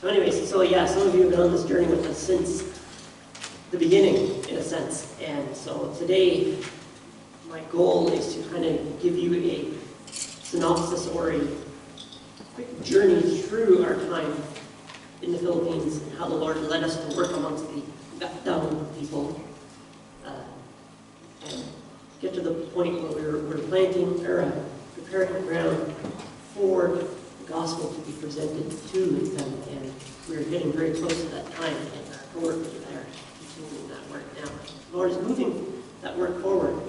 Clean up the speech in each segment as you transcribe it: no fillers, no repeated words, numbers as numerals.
So anyways, so yeah, some of you have been on this journey with us since the beginning, in a sense. And so today, my goal is to kind of give you a synopsis or a quick journey through our time in the Philippines and how the Lord led us to work amongst the got-down people. And get to the point where we're planting, or preparing the ground for the gospel to be presented to them. And we're getting very close to that time, and our work is there, continuing that work now. The Lord is moving that work forward,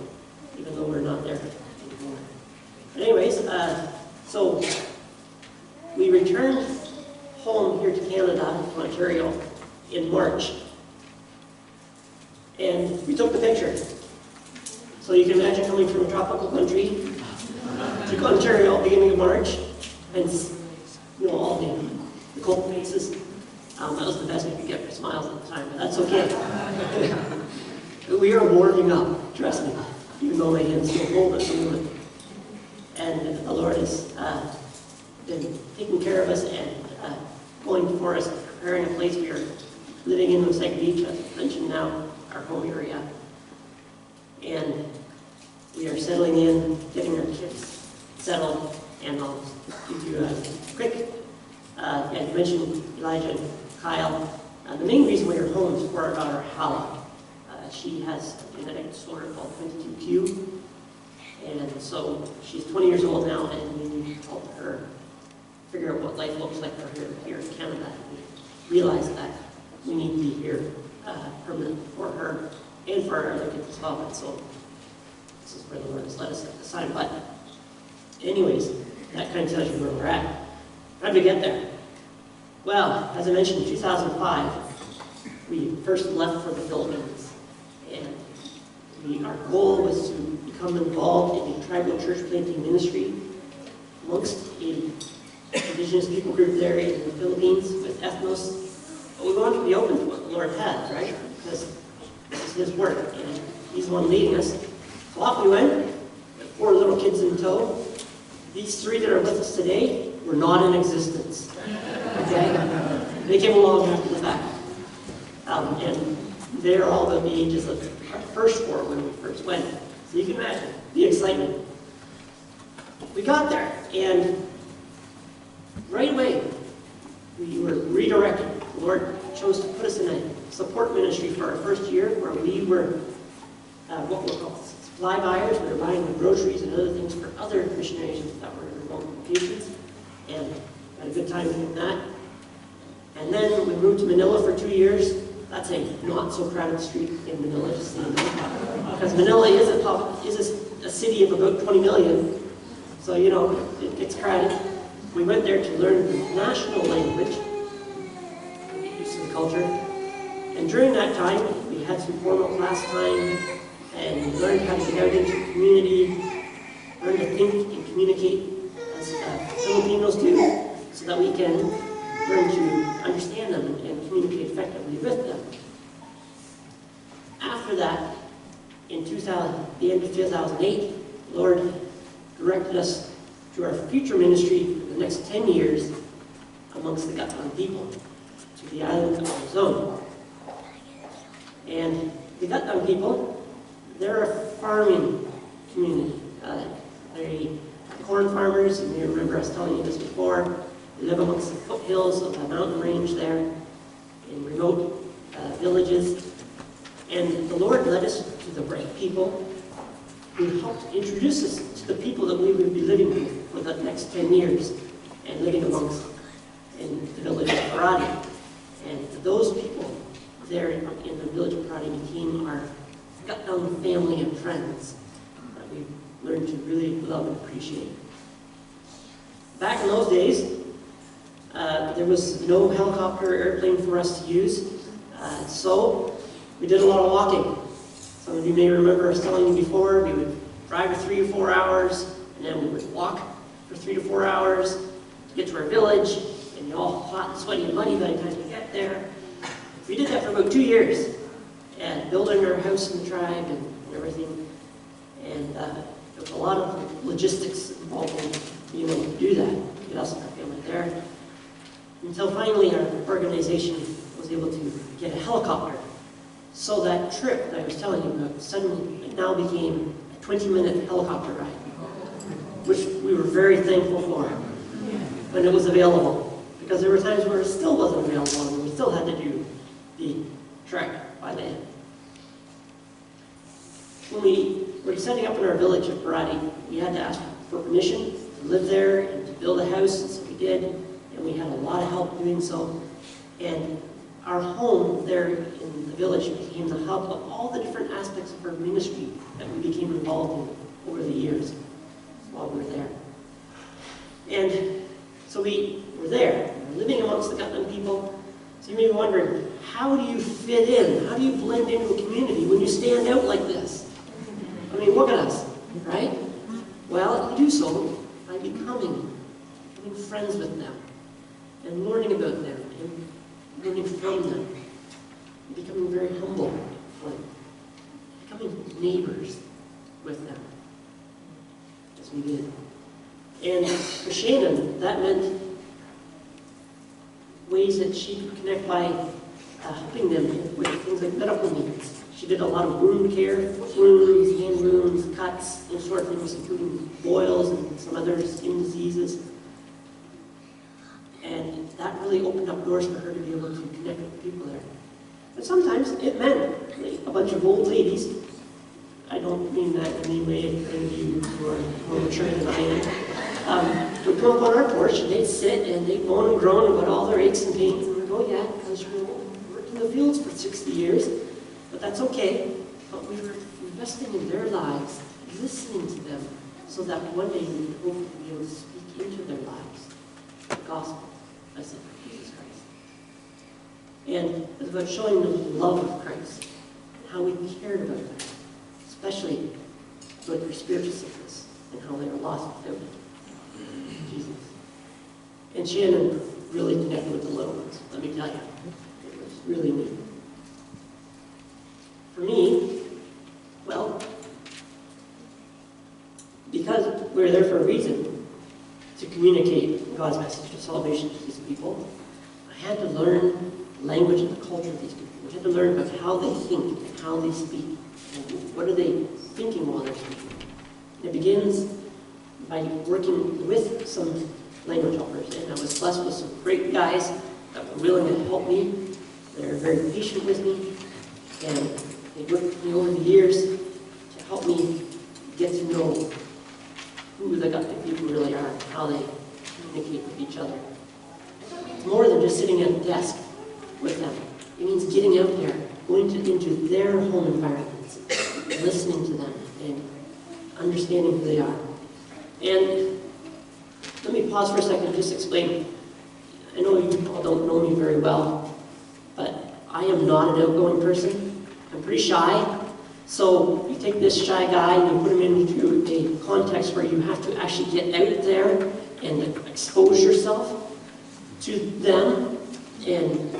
even though we're not there anymore. But anyways, so we returned home here to Canada, to Ontario, in March. And we took the picture. So you can imagine coming from a tropical country to Ontario, beginning of March, and all the cold faces. That was the best we could get for smiles at the time, but that's okay. We are warming up, trust me, even though my hands still cold at the moment. And the Lord has been taking care of us and going before us, preparing a place. We are living in Sept Beach, as I mentioned now, our home area. And we are settling in, getting our kids settled, and I'll give you a quick, yeah, you mentioned Elijah and Kyle. The main reason we are home is for our daughter, Hala. She has a genetic disorder called 22q, and so she's 20 years old now, and we need to help her figure out what life looks like for her here in Canada. We realize that we need to be here permanent for her and for our other kids as well. And so this is where the Lord has led us at this time. But anyways, that kind of tells you where we're at. How did we get there? Well, as I mentioned, in 2005, we first left for the Philippines. And our goal was to become involved in a tribal church planting ministry amongst an indigenous people group there in the Philippines with Ethnos. But we wanted to be open to what the Lord had, right? Because this is His work, and He's the one leading us. So off we went, with 4 little kids in tow. These 3 that are with us today were not in existence. Okay? They came along after the fact. And they're all the ages of our first 4 when we first went. So you can imagine the excitement. We got there, and right away, we were redirected. The Lord chose to put us in a support ministry for our first year, where we were what were called supply buyers. We were buying the groceries and other things for other missionaries that were in remote locations, and had a good time doing that. And then we moved to Manila for 2 years. That's a not so crowded street in Manila, just so you know. Because Manila is a city of about 20 million, so it gets crowded. We went there to learn the national language, get used to the culture. And during that time, we had some formal class time, and we learned how to get out into the community, learn to think and communicate as Filipinos do, so that we can learn to understand them and communicate effectively with them. After that, in the end of 2008, the Lord directed us to our future ministry for the next 10 years amongst the Gat-Lan people, to the island of Luzon. And the Gat-Lan people, they're a farming community. They're corn farmers, and you remember us telling you this before. They live amongst the foothills of the mountain range there, in remote villages. And the Lord led us to the right people who helped introduce us to the people that we would be living with for the next 10 years and living amongst in the village of Parati. And those people there in the village of Parati became our Gat-Lan family and friends that we learned to really love and appreciate. Back in those days, there was no helicopter or airplane for us to use, so we did a lot of walking. Some of you may remember us telling you before, we would drive for 3 or 4 hours, and then we would walk for 3 to 4 hours to get to our village, and you're all hot and sweaty and muddy by the time you get there. We did that for about 2 years, and building our house in the tribe and everything, and there was a lot of logistics involved in being able to do that, get us and our family there. Until finally our organization was able to get a helicopter. So that trip that I was telling you about suddenly it now became a 20-minute helicopter ride, which we were very thankful for when it was available, because there were times where it still wasn't available and we still had to do the trek by land. When we were setting up in our village of Parati, we had to ask for permission to live there and to build a house, and so we did, and we had a lot of help doing so. And our home there in the village became the hub of all the different aspects of our ministry that we became involved in over the years while we were there. And so we were there, we were living amongst the Gutman people. So you may be wondering, how do you fit in? How do you blend into a community when you stand out like this? I mean, look at us, right? Well, you do so by becoming friends with them and learning about them and learning from them, and becoming very humble for them, becoming neighbors with them, as we did. And for Shannon, that meant ways that she could connect by helping them with things like medical needs. She did a lot of wound care, wounds, hand wounds, cuts, those sort of things, including boils and some other skin diseases. And that really opened up doors for her to be able to connect with people there. But sometimes it meant like, a bunch of old ladies. I don't mean that in any way of you who are more mature than I am. Would come up on our porch and they'd sit and they'd moan and groan about all their aches and pains. And we'd go, yeah, because we worked in the fields for 60 years. But that's okay. But we were investing in their lives, listening to them, so that one day we would hopefully be able to speak into their lives the gospel, message of Jesus Christ. And it's about showing them the love of Christ, and how we cared about them, especially about their spiritual sickness and how they were lost without Jesus. And Shannon really connected with the little ones, let me tell you. It was really neat. For me, well, because we're there for a reason, to communicate God's message of salvation to these people, I had to learn the language and the culture of these people. I had to learn about how they think and how they speak. And what are they thinking while they're speaking? And it begins by working with some language helpers. And I was blessed with some great guys that were willing to help me. They're very patient with me. And they worked with me over the years to help me get to know who the Gutman people really are, and how they communicate with each other. It's more than just sitting at a desk with them. It means getting out there, going into their home environments, listening to them, and understanding who they are. And let me pause for a second and just explain. I know you all don't know me very well, but I am not an outgoing person. I'm pretty shy. So you take this shy guy and you put him into a context where you have to actually get out there and expose yourself to them, and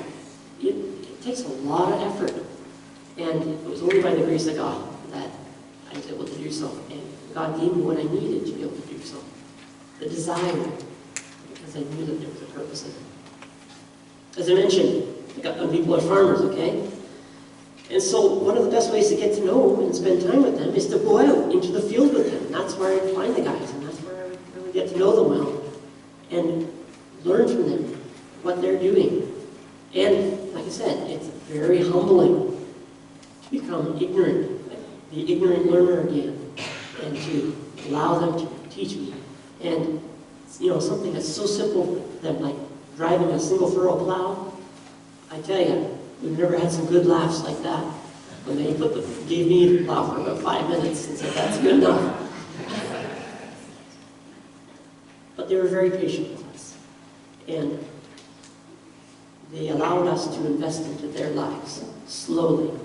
it takes a lot of effort. And it was only by the grace of God that I was able to do so. And God gave me what I needed to be able to do so. The desire, because I knew that there was a purpose in it. As I mentioned, the Gutman people are farmers, okay? And so one of the best ways to get to know them and spend time with them is to go out into the field with them. And that's where I find the guys, and that's where I really get to know them well and learn from them what they're doing. And like I said, it's very humbling to become ignorant, like the ignorant learner again, and to allow them to teach me. And something that's so simple that like driving a single furrow plow, I tell you, we've never had some good laughs like that when they gave me the plow for about 5 minutes and said, that's good enough. But they were very patient with us. And they allowed us to invest into their lives slowly,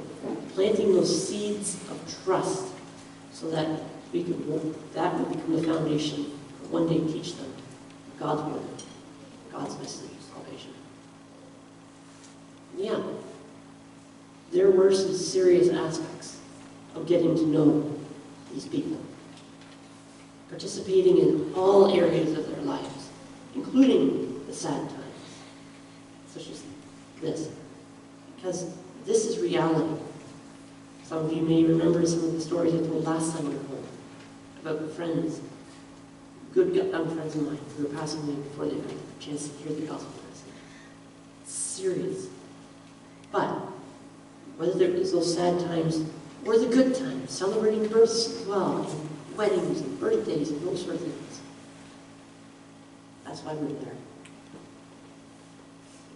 planting those seeds of trust so that that would become the foundation for one day teach them God's word, God's message of salvation. Yeah, there were some serious aspects of getting to know these people, participating in all areas of their lives, including the sad times, just this. Because this is reality. Some of you may remember some of the stories I told last time we were home about friends, good young friends of mine who were passing away before they got a chance to hear the gospel message. It's serious. But whether there's those sad times or the good times, celebrating births as well, and weddings and birthdays and those sort of things, that's why we're there.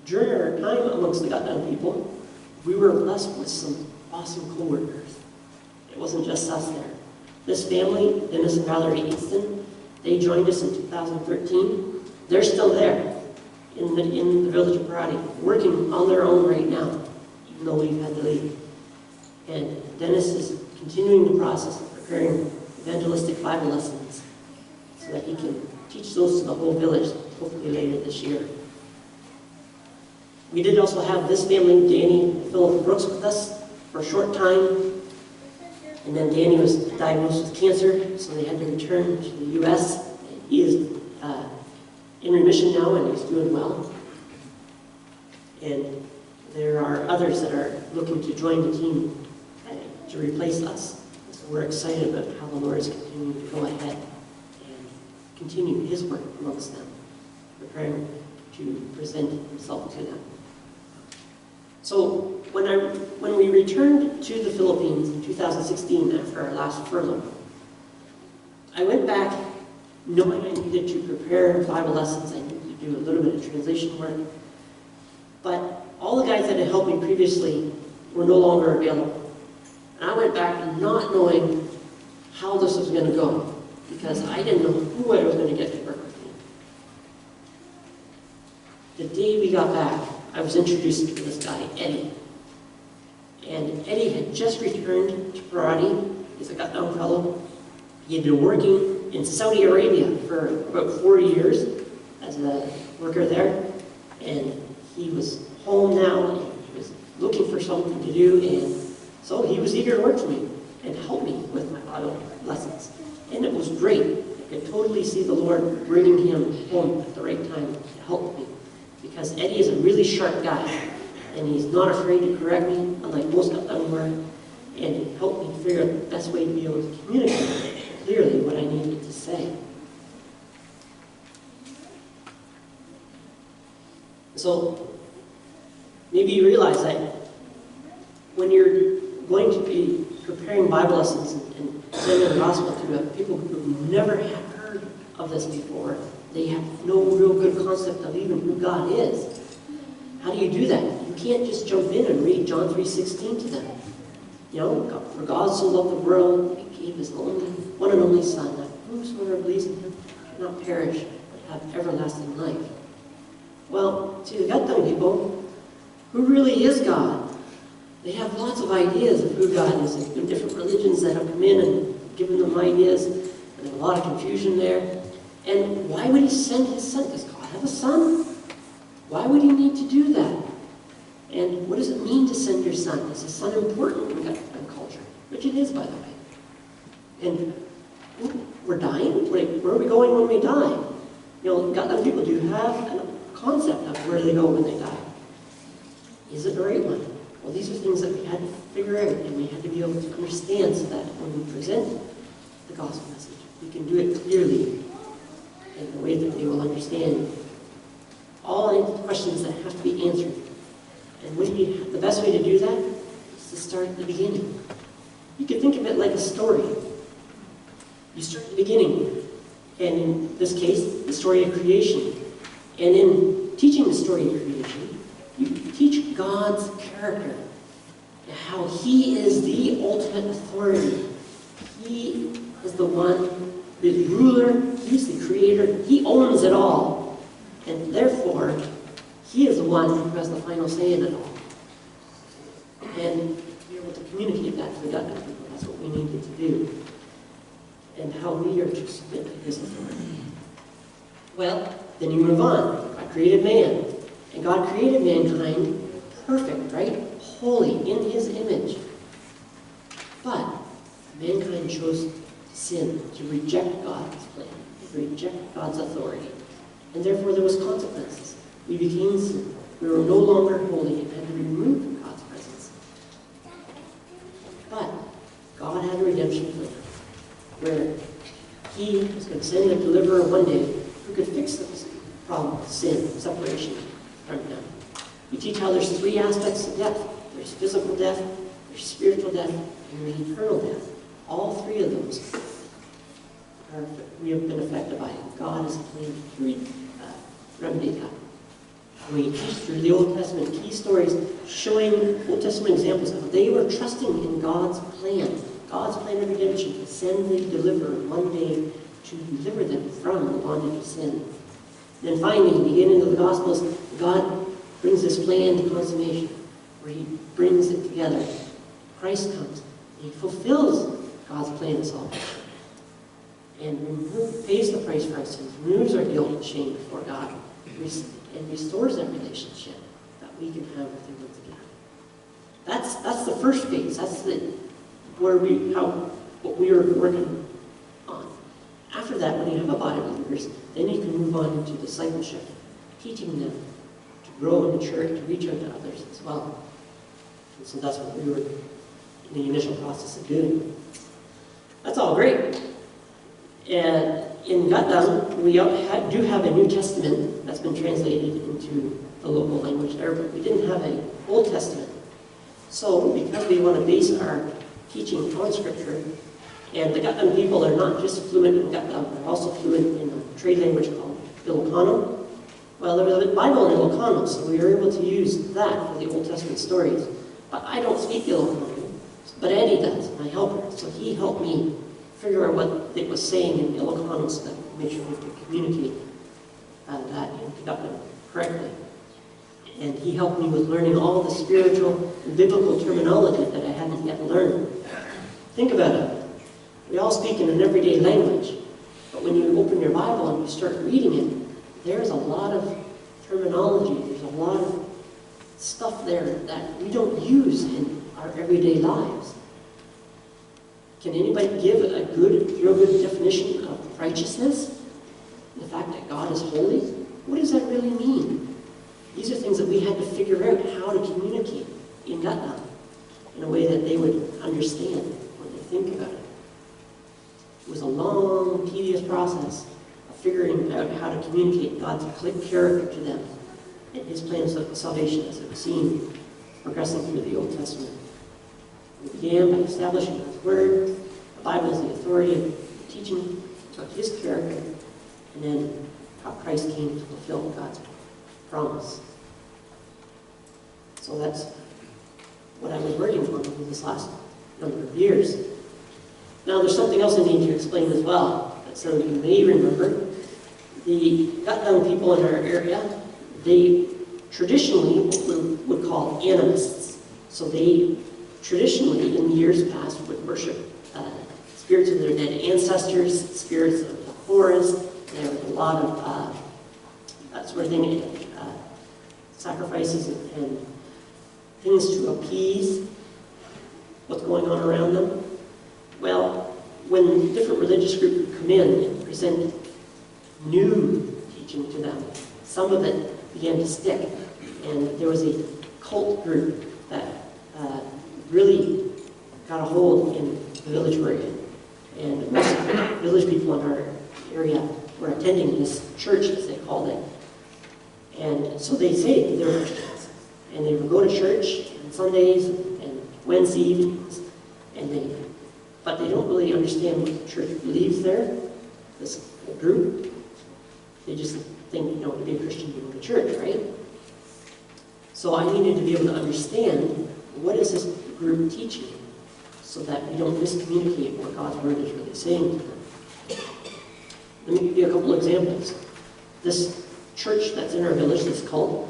During our time amongst the Gutdown people, we were blessed with some awesome co-workers. It wasn't just us there. This family, Dennis and Valerie Easton, they joined us in 2013. They're still there in the village of Parati, working on their own right now, even though we've had to leave. And Dennis is continuing the process of preparing evangelistic Bible lessons so that he can teach those to the whole village, hopefully later this year. We did also have this family, Danny and Philip Brooks, with us for a short time. And then Danny was diagnosed with cancer, so they had to return to the U.S. He is in remission now, and he's doing well. And there are others that are looking to join the team to replace us. So we're excited about how the Lord is continuing to go ahead and continue His work amongst them, preparing to present Himself to them. So when we returned to the Philippines in 2016 after our last furlough, I went back knowing I needed to prepare Bible lessons. I needed to do a little bit of translation work. But all the guys that had helped me previously were no longer available. And I went back not knowing how this was going to go, because I didn't know who I was going to get to work with me. The day we got back, I was introduced to this guy, Eddie. And Eddie had just returned to Parati. He's a Gutdown fellow. He had been working in Saudi Arabia for about 4 years as a worker there. And he was home now, and he was looking for something to do, and so he was eager to work for me and help me with my Bible lessons. And it was great. I could totally see the Lord bringing him home at the right time to help me. Because Eddie is a really sharp guy, and he's not afraid to correct me, unlike most Gutdown were, and he helped me figure out the best way to be able to communicate clearly what I needed to say. So, maybe you realize that when you're going to be preparing Bible lessons and sending the gospel to people who never have heard of this before, they have no real good concept of even who God is. How do you do that? You can't just jump in and read John 3:16 to them. You know, for God so loved the world, He gave His one and only Son, that whosoever believes in Him should not perish, but have everlasting life. Well, to the Gutdown people, who really is God? They have lots of ideas of who God is. There's been different religions that have come in and given them ideas, and there's a lot of confusion there. And why would He send His Son? Does God have a son? Why would He need to do that? And what does it mean to send your son? Is a son important in Gutdown culture? Which it is, by the way. And we're dying? Where are we going when we die? You know, Gutdown people do have a concept of where they go when they die. Is it the right one? Well, these are things that we had to figure out, and we had to be able to understand so that when we present the gospel message, we can do it clearly in a way that they will understand all the questions that have to be answered. And the best way to do that is to start at the beginning. You can think of it like a story. You start at the beginning, and in this case, the story of creation. And in teaching the story of creation, you teach God's character, and how He is the ultimate authority. He is the one, the ruler, He's the creator, He owns it all, and therefore, He is the one who has the final say in it all. And to be able to communicate that to the Gutdown people, that's what we needed to do. And how we are to submit to His authority. Well, then you move on. God created man. And God created mankind perfect, right? Holy, in His image. But mankind chose to sin, to reject God's plan, to reject God's authority. And therefore there was consequences. We became sinful. We were no longer holy and had to be removed from God's presence. But God had a redemption plan where He was going to send a deliverer one day who could fix this problem of sin, separation from Him. We teach how there's three aspects of death. There's physical death, there's spiritual death, and there's eternal death. All three of those we have been affected by. God has planned to remedy that. We teach through the Old Testament key stories showing Old Testament examples of how they were trusting in God's plan of redemption to send the deliverer one day to deliver them from the bondage of sin. Then finally, in the beginning of the Gospels, God brings this plan to consummation, where He brings it together. Christ comes, and He fulfills God's plan of salvation, and pays the price for our sins, removes our guilt and shame before God, and restores that relationship that we can have with Him once again. That's the first phase. That's what we are working on. After that, when you have a body of believers, then you can move on into discipleship, teaching them to grow in the church, to reach out to others as well. And so that's what we were in the initial process of doing. That's all great. And in Gutdown, we do have a New Testament that's been translated into the local language there, but we didn't have an Old Testament. So, because we want to base our teaching on Scripture, and the Gutdown people are not just fluent in Gutdown, they're also fluent in a trade language called Ilocano. Well, there was a Bible in Ilocano, so we were able to use that for the Old Testament stories. But I don't speak Ilocano, but Eddie does, my helper, so he helped me figure out what it was saying in Ilocano so that we make sure we could communicate that and conduct it correctly. And he helped me with learning all the spiritual and biblical terminology that I hadn't yet learned. Think about it. We all speak in an everyday language, but when you open your Bible and you start reading it, there's a lot of terminology, there's a lot of stuff there that we don't use in our everyday lives. Can anybody give a real good definition of righteousness? The fact that God is holy? What does that really mean? These are things that we had to figure out how to communicate in Gutdown in a way that they would understand when they think about it. It was a long, tedious process of figuring out how to communicate God's character to them and His plans of salvation as it was seen progressing through the Old Testament. We began by establishing God's Word. The Bible is the authority of teaching about His character, and then how Christ came to fulfill God's promise. So that's what I was working on for this last number of years. Now there's something else I need to explain as well that some of you may remember. The Gutdown people in our area, they traditionally would call animists. So they traditionally, in years past, would worship spirits of their dead ancestors, spirits of the forest. There was a lot of that sort of thing, sacrifices and things to appease what's going on around them. Well, when different religious groups would come in and present new teaching to them, some of it began to stick. And there was a cult group that really got a hold in the village we're in. And most of the village people in our area were attending this church, as they called it. And so they say they're Christians. And they would go to church on Sundays and Wednesday evenings, but they don't really understand what the church believes there, this group. They just think, to be a Christian, you go to church, right? So I needed to be able to understand what is this group teaching so that we don't miscommunicate what God's Word is really saying to them. Let me give you a couple examples. This church that's in our village, this cult,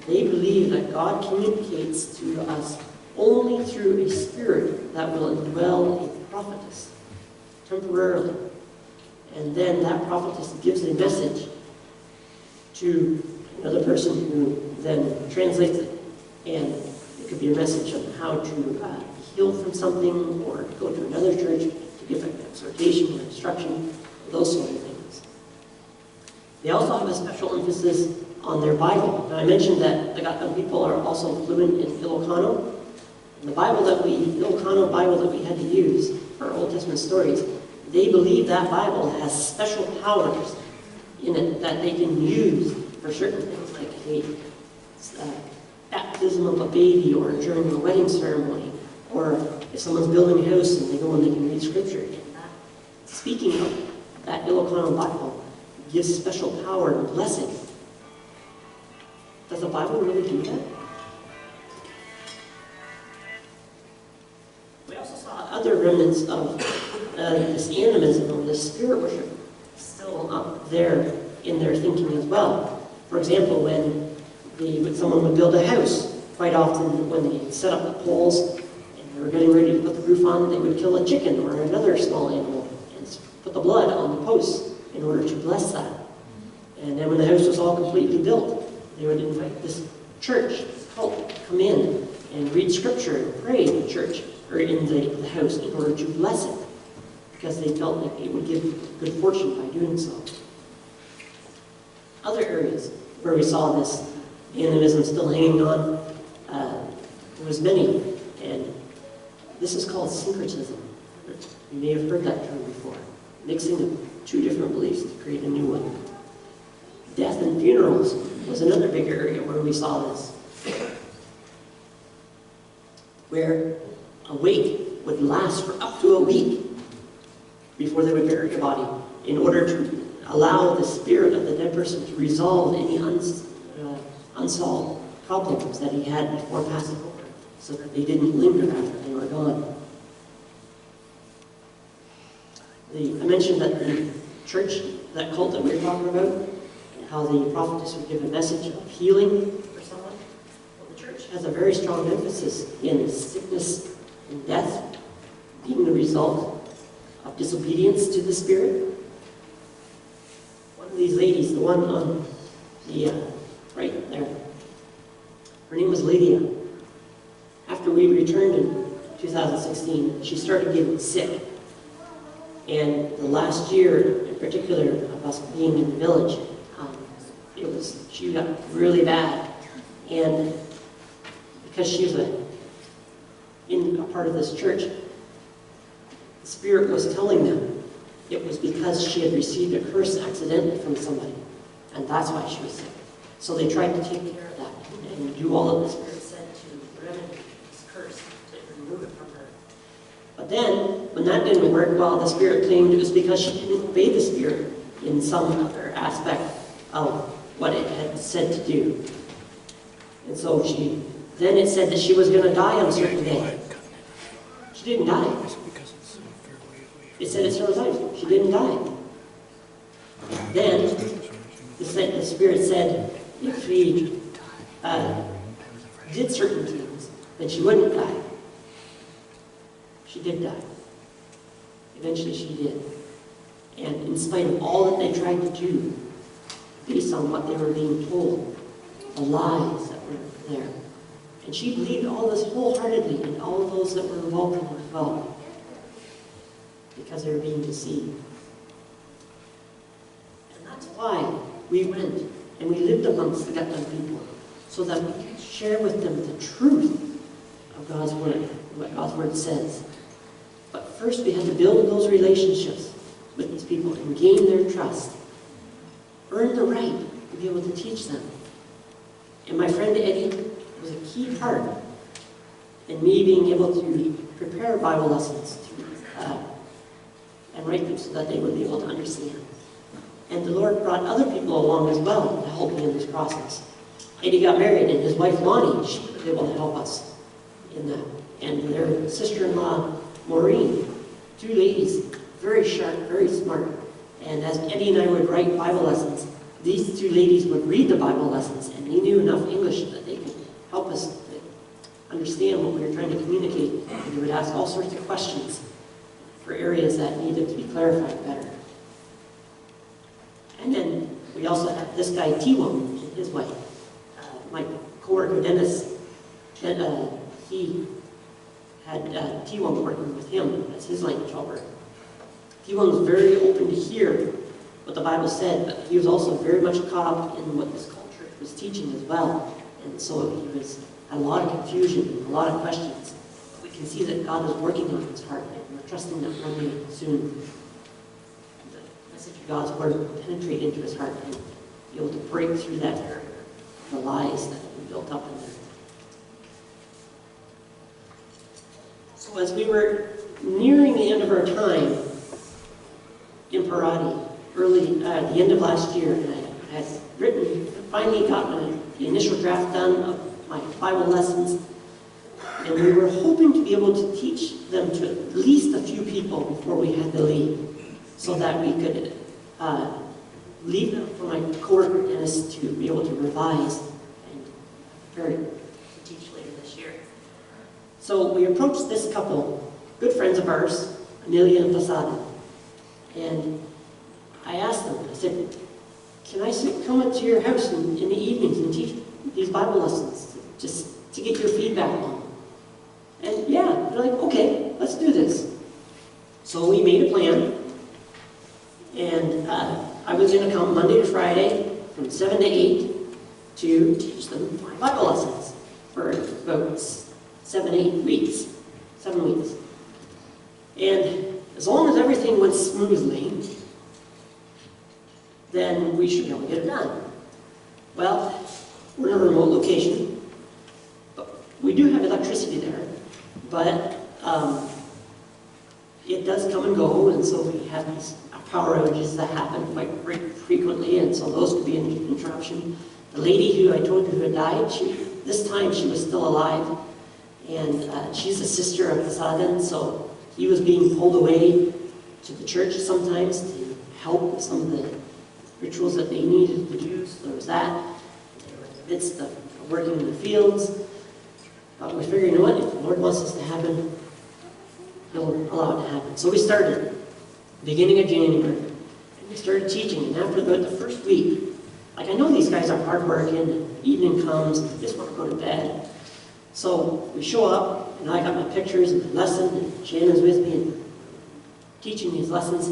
they believe that God communicates to us only through a spirit that will indwell a prophetess temporarily. And then that prophetess gives a message to another person who then translates it. And it could be a message on how to heal from something, or go to another church to give an exhortation or instruction, those sort of things. They also have a special emphasis on their Bible. Now, I mentioned that the Gatan people are also fluent in Ilocano. And the Ilocano Bible that we had to use for Old Testament stories, they believe that Bible has special powers in it that they can use for certain things, like a baptism of a baby, or during a wedding ceremony, or if someone's building a house and they go and they can read scripture. And speaking of that Ilocano Bible, gives special power and blessing. Does the Bible really do that? We also saw other remnants of this animism or this spirit worship still up there in their thinking as well. For example, when someone would build a house, quite often when they set up the poles and they were getting ready to put the roof on, they would kill a chicken or another small animal and put the blood on the posts in order to bless that. And then when the house was all completely built, they would invite this church, this cult, to come in and read scripture and pray in the church or in the house in order to bless it, because they felt like it would give good fortune by doing so. Other areas where we saw this animism still hanging on, there was many, and this is called syncretism. You may have heard that term before, mixing of two different beliefs to create a new one. Death and funerals was another big area where we saw this, where a wake would last for up to a week before they would bury a body, in order to allow the spirit of the dead person to resolve any unsolved problems that he had before passing over, so that they didn't linger after they were gone. I mentioned that the church, that cult that we were talking about, how the prophetess would give a message of healing for someone. Well, the church has a very strong emphasis in sickness and death being the result of disobedience to the Spirit. One of these ladies, the one on the right there, her name was Lydia. After we returned in 2016, she started getting sick. And the last year, in particular, of us being in the village, she got really bad. And because she was in a part of this church, the Spirit was telling them it was because she had received a curse accidentally from somebody, and that's why she was sick. So they tried to take care of that and do all of the Spirit said to remedy this curse, to remove it from her. But then, when that didn't work, well, the Spirit claimed it was because she didn't obey the Spirit in some other aspect of what it had said to do. And so then it said that she was going to die on a certain day. She didn't die. It said it several times. She didn't die. Then the Spirit said if she did certain things, then she wouldn't die. She did die. Eventually she did. And in spite of all that they tried to do, based on what they were being told, the lies that were there. And she believed all this wholeheartedly, and all of those that were involved in it as well, because they were being deceived. And that's why we went and we lived amongst the Gatan people, so that we could share with them the truth of God's Word, what God's Word says. But first we had to build those relationships with these people and gain their trust. Earn the right to be able to teach them. And my friend Eddie was a key part in me being able to prepare Bible lessons and write them so that they would be able to understand. And the Lord brought other people along as well to help me in this process. Eddie got married, and his wife Lonnie, she was able to help us in that. And their sister-in-law Maureen, two ladies, very sharp, very smart. And as Eddie and I would write Bible lessons, these two ladies would read the Bible lessons, and they knew enough English that they could help us to understand what we were trying to communicate. And they would ask all sorts of questions for areas that needed to be clarified better. And then we also had this guy, Tiwam, and his wife. My coworker, Dennis, he had Tiwam working with him as his language helper. Tiwam was very open to hear what the Bible said, but he was also very much caught up in what this culture was teaching as well. And so he was had a lot of confusion and a lot of questions. We can see that God is working on his heart, and we're trusting that one day soon the message of God's word will penetrate into his heart and be able to break through that barrier, the lies that have been built up in there. So as we were nearing the end of our time in Parati, at the end of last year, and I had finally gotten the initial draft done of my Bible lessons, and we were hoping to be able to teach them to at least a few people before we had to leave, so that we could leave them for my coworker Dennis to be able to revise and prepare to teach later this year. So we approached this couple, good friends of ours, Amelia and Posada, and I asked them, I said, can I come up to your house in the evenings and teach these Bible lessons, just to get your feedback on them? And yeah, they're like, okay, let's do this. So we made a plan, and I was going to come Monday to Friday from 7 to 8 to teach them my Bible lessons for about 7 weeks. And as long as everything went smoothly, then we should be able to get it done. Well, we're in a remote location, but we do have electricity there, but it does come and go, and so we have these power outages that happen quite frequently, and so those could be an interruption. The lady who I told you who had died, this time she was still alive, and she's a sister of Poseidon, so he was being pulled away to the church sometimes to help with some of the rituals that they needed to do. So there was that. They were in the midst of working in the fields. But we figured, you know what, if the Lord wants this to happen, He'll allow it to happen. So we started, beginning of January, and we started teaching. And after about the first week, like, I know these guys are hardworking, and evening comes, and they just want to go to bed. So we show up, and I got my pictures and my lesson, and Shannon's with me and teaching these lessons.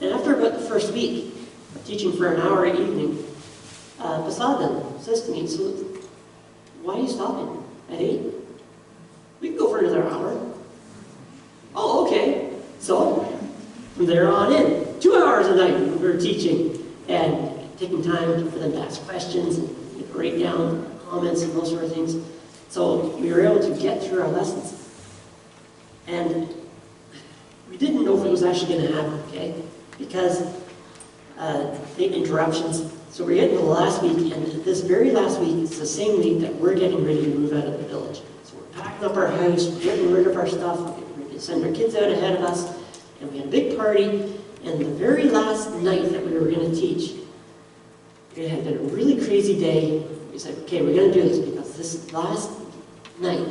And after about the first week, teaching for an hour at evening, Poseidon says to me, so why are you stopping at 8? We can go for another hour. Oh, okay. So from there on in, 2 hours a night we were teaching and taking time for them to ask questions and write down comments and those sort of things. So we were able to get through our lessons. And we didn't know if it was actually going to happen, okay? Because the interruptions. So we're getting to the last week, and this very last week, it's the same week that we're getting ready to move out of the village. So we're packing up our house, we're getting rid of our stuff, we're getting ready to send our kids out ahead of us, and we had a big party, and the very last night that we were going to teach, it had been a really crazy day. We said, okay, we're going to do this, because this last night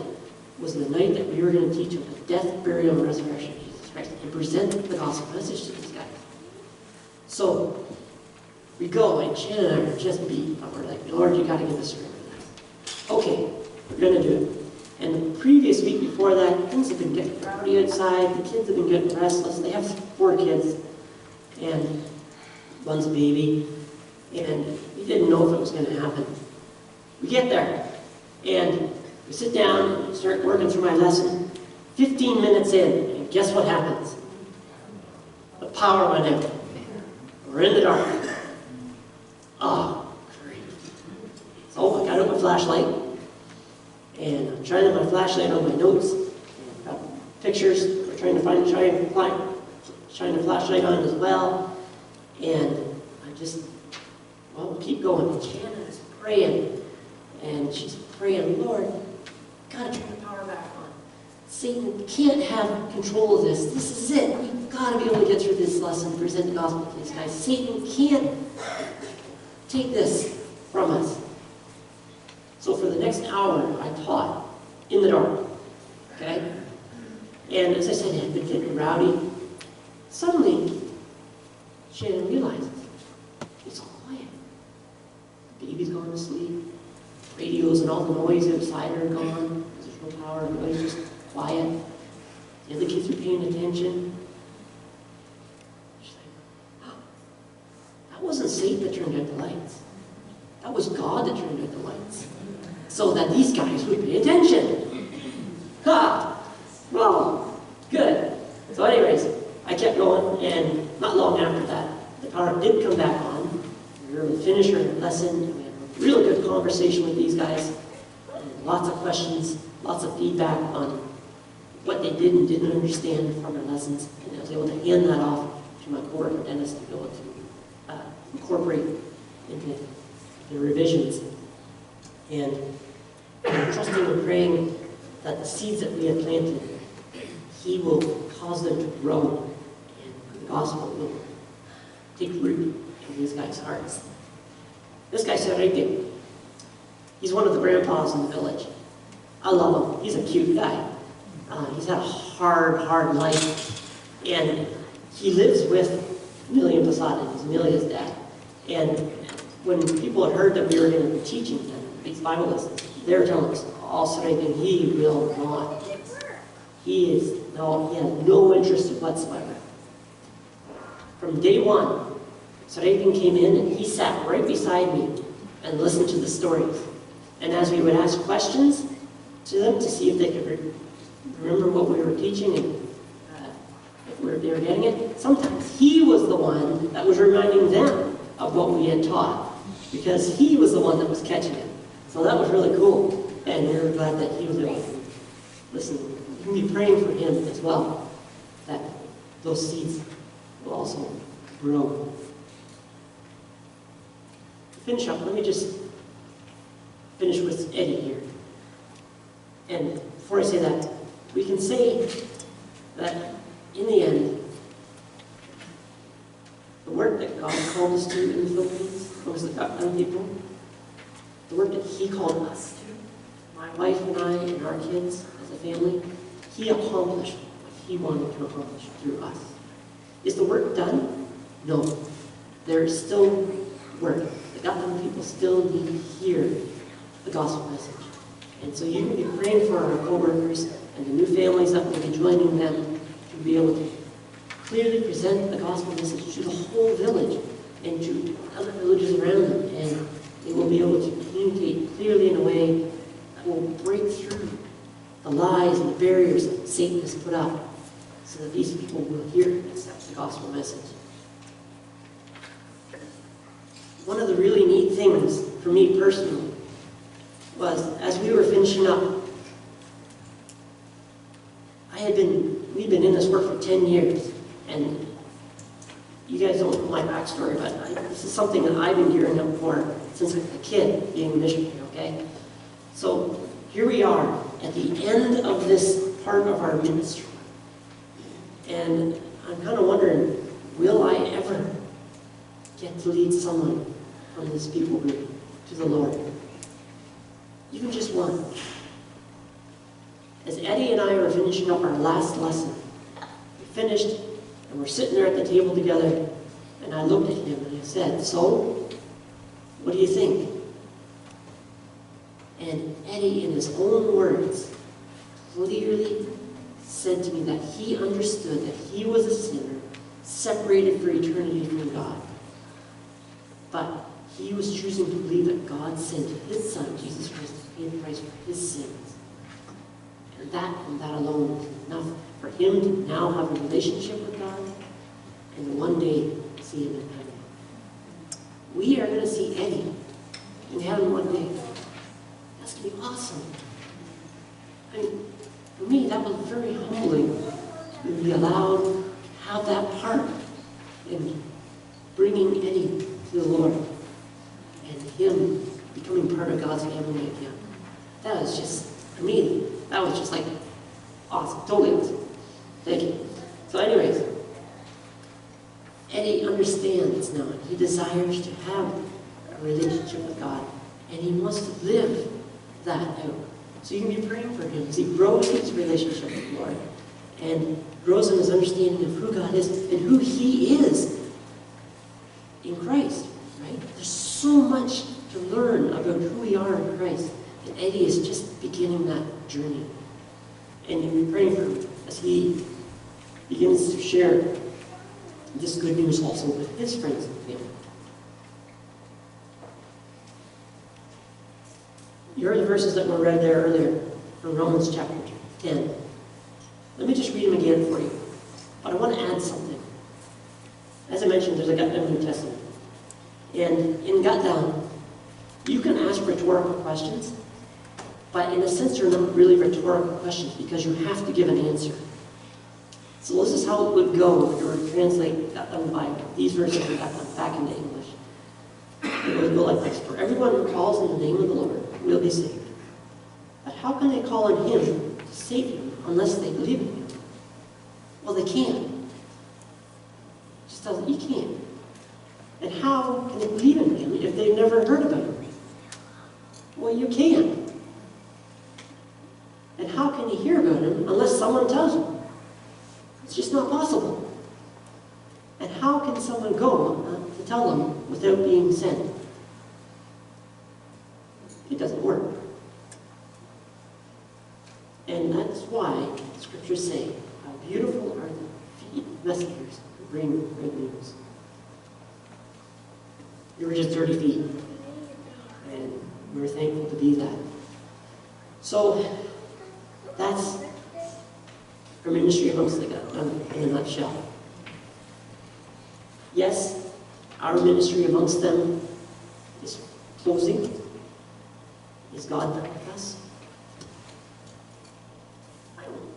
was the night that we were going to teach on the death, burial, and resurrection of Jesus Christ, and present the gospel message to these guys. So we go, and Shannon and I are just beat up. We're like, Lord, you got to get this right. Okay, we're going to do it. And the previous week before that, things have been getting rowdy outside. The kids have been getting restless. They have 4 kids, and one's a baby. And we didn't know if it was going to happen. We get there, and we sit down and start working through my lesson. 15 minutes in, and guess what happens? The power went out. We're in the dark. Oh, great. So I got out my flashlight, and I'm shining my flashlight on my notes. And I've got pictures. We're trying to shine the flashlight on as well. And I just, well, keep going. And Shannon is praying, and she's praying, Lord, gotta turn the power back on. Satan can't have control of this. This is it. We've got to be able to get through this lesson, present the gospel to these guys. Satan can't take this from us. So for the next hour, I taught in the dark. Okay? And as I said, it had been getting rowdy. Suddenly, Shannon realizes it's all quiet. The baby's gone to sleep. Radios and all the noise outside are gone. There's no power. Everybody's just quiet. The other kids are paying attention. She's like, oh, that wasn't Satan that turned out the lights. That was God that turned out the lights, so that these guys would pay attention. Ha! Well, good. So anyways, I kept going, and not long after that, the power did come back on. We were able to finish our lesson. We had a really good conversation with these guys. And lots of questions, lots of feedback on what they did and didn't understand from our lessons. And I was able to hand that off to my coworker Dennis to be able to incorporate into the revisions. And I'm trusting and praying that the seeds that we have planted, He will cause them to grow, and the gospel will take root in these guys' hearts. This guy said, he's one of the grandpas in the village. I love him. He's a cute guy. He's had a hard life. And he lives with Amelia and Posada. He's Amelia's dad. And when people had heard that we were going to be teaching them these Bible lessons, they were telling us, he will not. He has no interest whatsoever. From day one, Sarapin came in and he sat right beside me and listened to the stories. And as we would ask questions to them to see if they could remember what we were teaching and if they were getting it, sometimes he was the one that was reminding them of what we had taught, because he was the one that was catching it. So that was really cool, and we were glad that he was able to listen. You can be praying for him as well, that those seeds will also grow. To finish up, let me just finish with Eddie here. And before I say that, we can say that in the end, the work that God called us to in the Philippines, those that got young people, the work that He called us to, my wife and I and our kids as a family, He accomplished what He wanted to accomplish through us. Is the work done? No. There is still work. The God young people still need to hear the gospel message. And so you can be praying for our co-workers and the new families that will be joining them to be able to clearly present the gospel message to the whole village and to other villages around them. And they will be able to communicate clearly in a way that will break through the lies and the barriers that Satan has put up, so that these people will hear and accept the gospel message. One of the really neat things for me personally was, as we were finishing up, we'd been in this work for 10 years, and you guys don't know my backstory, but this is something that I've been gearing up for since a kid, being a missionary, okay? So here we are at the end of this part of our ministry, and I'm kind of wondering, will I ever get to lead someone from this people group to the Lord? Even just one. As Eddie and I were finishing up our last lesson, we finished and we're sitting there at the table together, and I looked at him and I said, "So, what do you think?" And Eddie, in his own words, clearly said to me that he understood that he was a sinner, separated for eternity from God. But he was choosing to believe that God sent His Son, Jesus Christ, to pay the price for his sins. And that alone is enough for him to now have a relationship with God and to one day see Him in heaven. We are going to see Eddie in heaven one day. That's going to be awesome. I mean, for me, that was very humbling to be allowed to have that part in bringing Eddie to the Lord and him becoming part of God's family again. That was just, for me, that was just like awesome, totally awesome. Thank you. So anyways, Eddie understands now, and he desires to have a relationship with God, and he wants to live that out. So you can be praying for him as he grows his relationship with the Lord and grows in his understanding of who God is and who He is in Christ, right? There's so much to learn about who we are in Christ, and Eddie is just beginning that journey. And you can be praying for him as he begins to share this good news also with his friends and family. You heard the verses that were read there earlier from Romans chapter 10. Let me just read them again for you. But I want to add something. As I mentioned, there's a Gut Down New Testament. And in Gut Down, you can ask rhetorical questions, but in a sense they're not really rhetorical questions because you have to give an answer. So this is how it would go if you were to translate Gut Down Bible. These verses are got done back into English. It would go like this: for everyone who calls in the name of the Lord will be saved. But how can they call on Him to save them unless they believe in Him? Well, they can't. Just tells them, you can't. And how can they believe in Him if they've never heard about Him? Well, you can't. And how can you hear about Him unless someone tells you? It's just not possible. And how can someone go to tell them without being sent? It doesn't work. And that's why scriptures say, how beautiful are the feet of messengers who bring good news. You were just 30 feet. And we're thankful to be that. So, that's our ministry amongst the Gut Down in a nutshell. Yes, our ministry amongst them is closing. Is God done with us?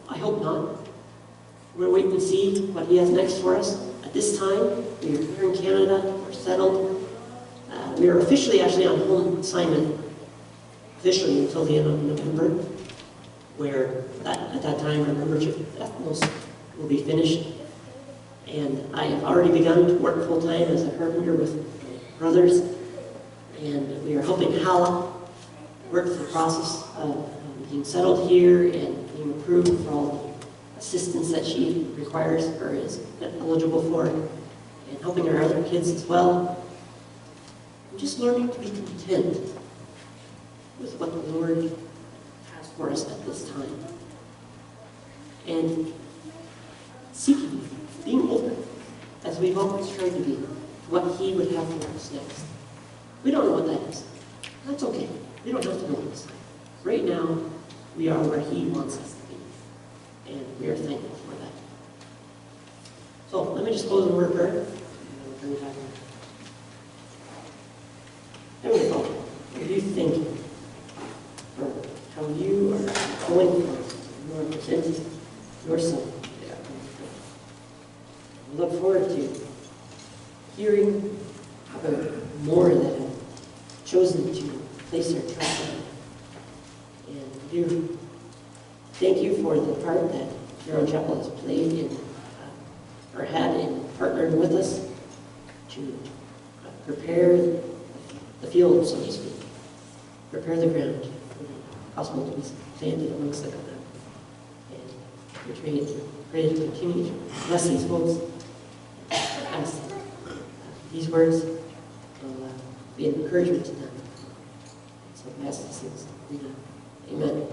I hope not. We're waiting to see what He has next for us. At this time, we are here in Canada. We're settled. We are officially actually on home assignment, officially until the end of November, where at that time our membership with Ethnos will be finished. And I have already begun to work full-time as a carpenter with brothers, and we are helping Hala work through the process of being settled here and being approved for all the assistance that she requires or is eligible for, and helping our other kids as well. I'm just learning to be content with what the Lord has for us at this time. And seeking, being open, as we've always tried to be, to what He would have for us next. We don't know what that is. That's okay. We don't have to know this. Right now, we are where He wants us to be. And we are thankful for that. So, let me just close in a word of prayer. And we'll bring it back in. Heavenly Father, what do you think for how you are going for, you are presenting your Son? We look forward to hearing about more that have chosen to place their trust in you. And do thank you for the part that Huron Chapel has played in, or had in partnering with us to prepare the field, so to speak, prepare the ground for the gospel to be planted amongst the country. And we pray to continue to bless these folks. As these words will be an encouragement to them. So we ask these things. Amen.